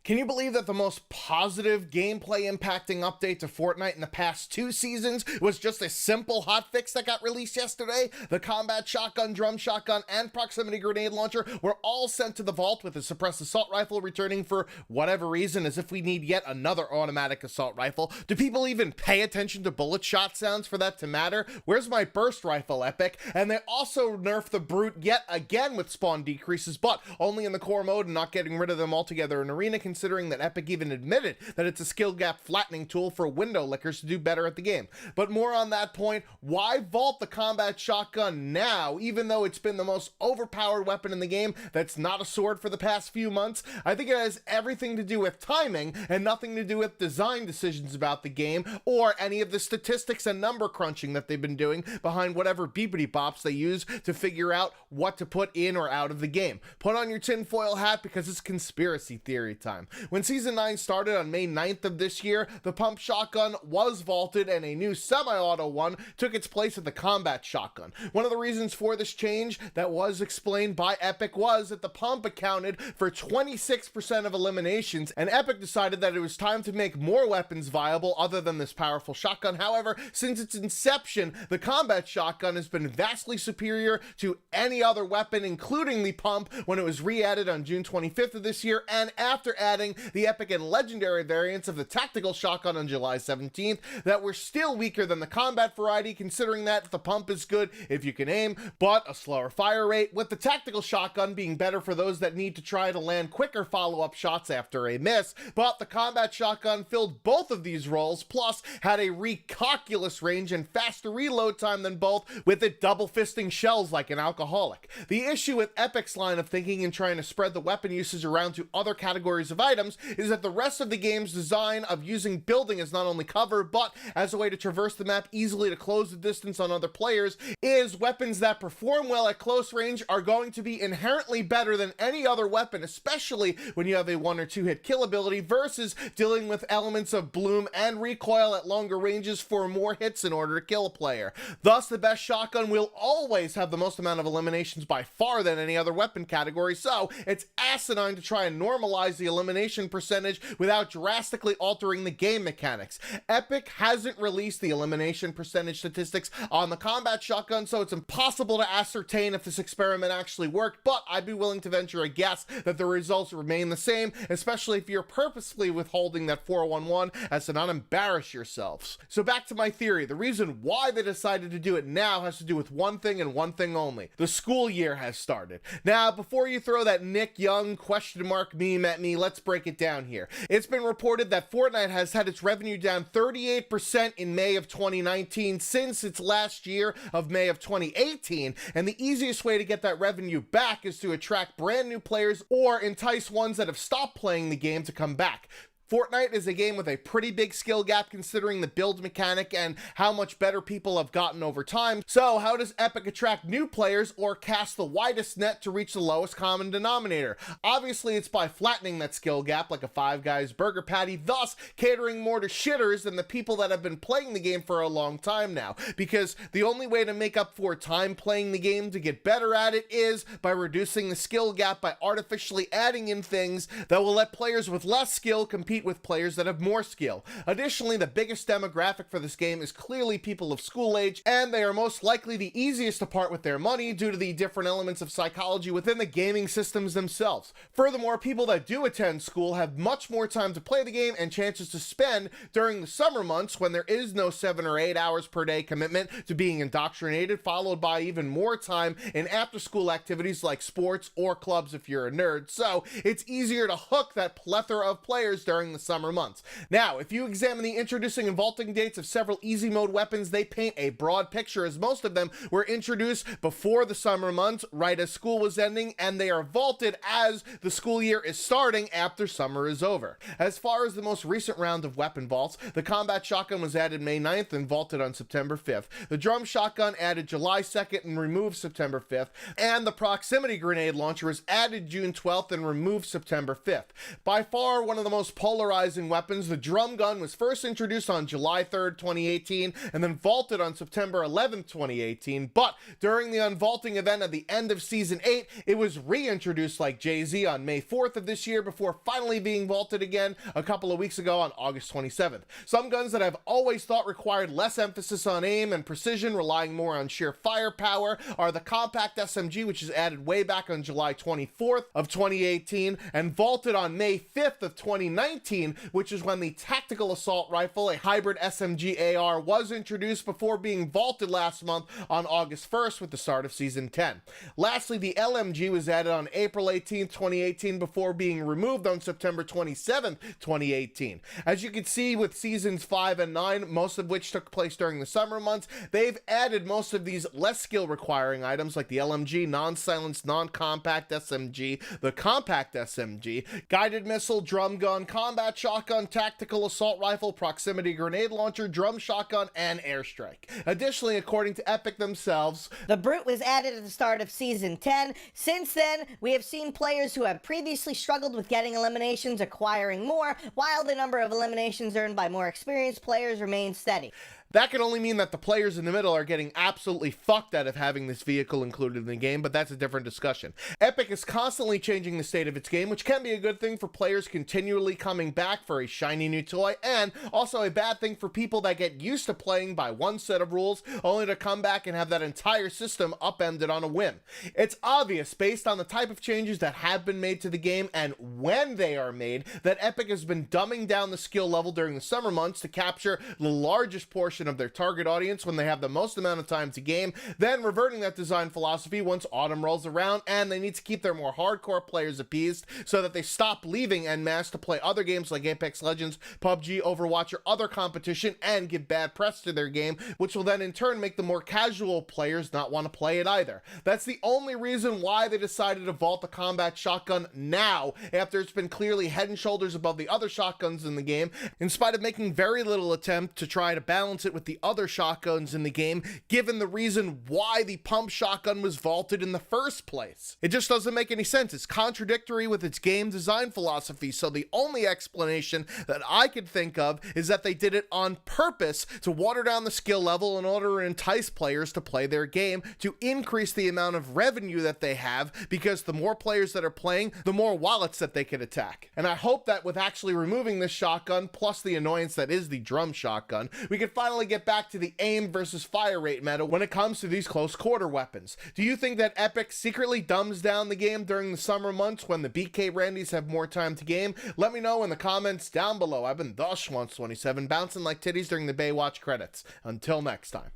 Can you believe that the most positive gameplay impacting update to Fortnite in the past 2 seasons was just a simple hotfix that got released yesterday? The combat shotgun, drum shotgun, and proximity grenade launcher were all sent to the vault, with the suppressed assault rifle returning for whatever reason, as if we need yet another automatic assault rifle. Do people even pay attention to bullet shot sounds for that to matter? Where's my burst rifle, Epic? And they also nerfed the brute yet again with spawn decreases, but only in the core mode and not getting rid of them altogether in arena, considering that Epic even admitted that it's a skill gap flattening tool for window lickers to do better at the game. But more on that point, why vault the combat shotgun now, even though it's been the most overpowered weapon in the game that's not a sword for the past few months? I think it has everything to do with timing and nothing to do with design decisions about the game or any of the statistics and number crunching that they've been doing behind whatever beepity bops they use to figure out what to put in or out of the game. Put on your tinfoil hat, because it's conspiracy theory time. When Season 9 started on May 9th of this year, the pump shotgun was vaulted and a new semi-auto one took its place at the combat shotgun. One of the reasons for this change that was explained by Epic was that the pump accounted for 26% of eliminations, and Epic decided that it was time to make more weapons viable other than this powerful shotgun. However, since its inception, the combat shotgun has been vastly superior to any other weapon, including the pump, when it was re-added on June 25th of this year, and after adding the epic and legendary variants of the tactical shotgun on July 17th that were still weaker than the combat variety, considering that the pump is good if you can aim, but a slower fire rate, with the tactical shotgun being better for those that need to try to land quicker follow-up shots after a miss. But the combat shotgun filled both of these roles, plus had a recalculous range and faster reload time than both, with it double fisting shells like an alcoholic. The issue with Epic's line of thinking and trying to spread the weapon usage around to other categories of items is that the rest of the game's design of using building as not only cover but as a way to traverse the map easily to close the distance on other players is weapons that perform well at close range are going to be inherently better than any other weapon, especially when you have a 1 or 2 hit kill ability versus dealing with elements of bloom and recoil at longer ranges for more hits in order to kill a player. Thus, the best shotgun will always have the most amount of eliminations by far than any other weapon category, so it's asinine to try and normalize the elimination percentage without drastically altering the game mechanics. Epic hasn't released the elimination percentage statistics on the combat shotgun, so it's impossible to ascertain if this experiment actually worked, but I'd be willing to venture a guess that the results remain the same, especially if you're purposefully withholding that 411 as to not embarrass yourselves. So back to my theory, the reason why they decided to do it now has to do with one thing and one thing only. The school year has started. Now, before you throw that Nick Young question mark meme at me, let's break it down here. It's been reported that Fortnite has had its revenue down 38% in May of 2019 since its last year of May of 2018, and the easiest way to get that revenue back is to attract brand new players or entice ones that have stopped playing the game to come back. Fortnite is a game with a pretty big skill gap considering the build mechanic and how much better people have gotten over time. So how does Epic attract new players or cast the widest net to reach the lowest common denominator? Obviously, it's by flattening that skill gap like a Five Guys burger patty, thus catering more to shitters than the people that have been playing the game for a long time now. Because the only way to make up for time playing the game to get better at it is by reducing the skill gap by artificially adding in things that will let players with less skill compete with players that have more skill. Additionally, the biggest demographic for this game is clearly people of school age, and they are most likely the easiest to part with their money due to the different elements of psychology within the gaming systems themselves. Furthermore, people that do attend school have much more time to play the game and chances to spend during the summer months when there is no 7 or 8 hours per day commitment to being indoctrinated, followed by even more time in after-school activities like sports or clubs if you're a nerd. So it's easier to hook that plethora of players during the summer months. Now, if you examine the introducing and vaulting dates of several easy mode weapons, they paint a broad picture, as most of them were introduced before the summer months, right as school was ending, and they are vaulted as the school year is starting after summer is over. As far as the most recent round of weapon vaults, the combat shotgun was added May 9th and vaulted on September 5th. The drum shotgun added July 2nd and removed September 5th, and the proximity grenade launcher was added June 12th and removed September 5th. By far, one of the most polarizing weapons, the drum gun was first introduced on July 3rd, 2018, and then vaulted on September 11th, 2018, but during the unvaulting event at the end of Season 8, it was reintroduced like Jay-Z on May 4th of this year before finally being vaulted again a couple of weeks ago on August 27th. Some guns that I've always thought required less emphasis on aim and precision, relying more on sheer firepower, are the compact SMG, which is added way back on July 24th of 2018, and vaulted on May 5th of 2019, which is when the tactical assault rifle, a hybrid SMG AR, was introduced before being vaulted last month on August 1st with the start of Season 10. Lastly, the LMG was added on April 18th, 2018 before being removed on September 27th, 2018. As you can see with Seasons 5 and 9, most of which took place during the summer months, they've added most of these less skill requiring items like the LMG, non-silenced, non-compact SMG, the compact SMG, guided missile, drum gun, combat shotgun, tactical assault rifle, proximity grenade launcher, drum shotgun, and airstrike. Additionally, according to Epic themselves, the Brute was added at the start of Season 10. Since then, we have seen players who have previously struggled with getting eliminations acquiring more, while the number of eliminations earned by more experienced players remains steady. That could only mean that the players in the middle are getting absolutely fucked out of having this vehicle included in the game, but that's a different discussion. Epic is constantly changing the state of its game, which can be a good thing for players continually coming back for a shiny new toy, and also a bad thing for people that get used to playing by one set of rules, only to come back and have that entire system upended on a whim. It's obvious, based on the type of changes that have been made to the game and when they are made, that Epic has been dumbing down the skill level during the summer months to capture the largest portion of their target audience when they have the most amount of time to game, then reverting that design philosophy once autumn rolls around, and they need to keep their more hardcore players appeased so that they stop leaving en masse to play other games like Apex Legends, PUBG, Overwatch, or other competition and give bad press to their game, which will then in turn make the more casual players not want to play it either. That's the only reason why they decided to vault the combat shotgun now, after it's been clearly head and shoulders above the other shotguns in the game, in spite of making very little attempt to try to balance it with the other shotguns in the game, given the reason why the pump shotgun was vaulted in the first place. It just doesn't make any sense. It's contradictory with its game design philosophy, so the only explanation that I could think of is that they did it on purpose to water down the skill level in order to entice players to play their game, to increase the amount of revenue that they have, because the more players that are playing, the more wallets that they can attack. And I hope that with actually removing this shotgun, plus the annoyance that is the drum shotgun, we can finally get back to the aim versus fire rate meta when it comes to these close quarter weapons. Do you think that Epic secretly dumbs down the game during the summer months when the BK Randys have more time to game? Let me know in the comments down below. I've been the Schwantz27, bouncing like titties during the Baywatch credits. Until next time.